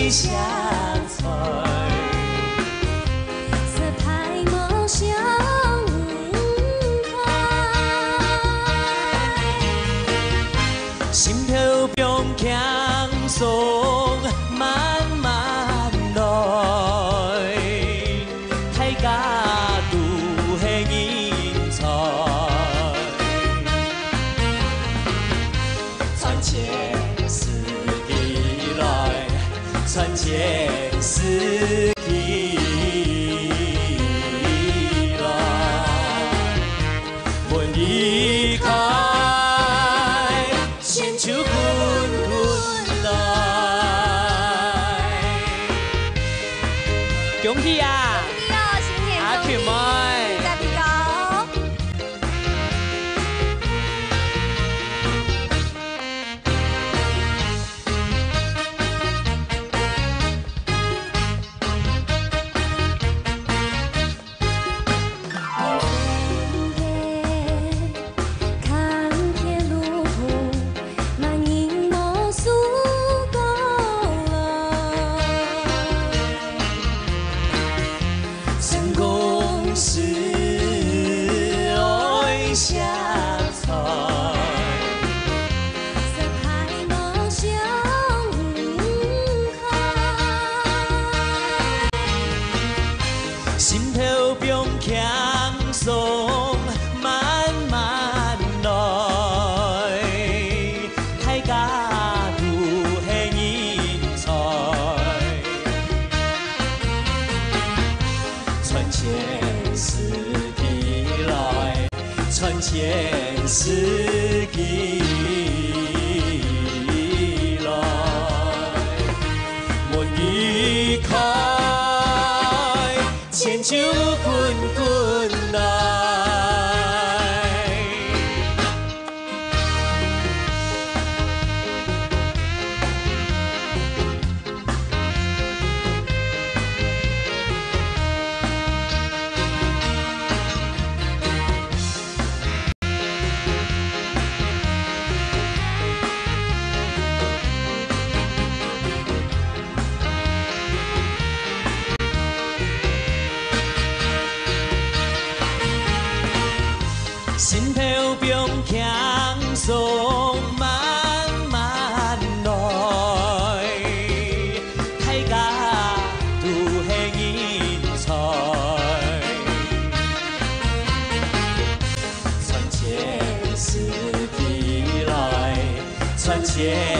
相随，色歹无相开，心头冰强松慢慢来，大家拄是人才，传前世纪来，传前世纪来，阮离开。 千秋滚滚来，恭喜啊！恭喜哦，新年阿恭喜！ Q 妹，再比高。成功是爱相随，色歹无相开，心头冰强松慢慢来，大家拄是人才。 传前世纪来，传前世纪来，我离开，千秋滚滚来。 心头冰强松慢慢来，大家拄是人才。传前世纪来，传前。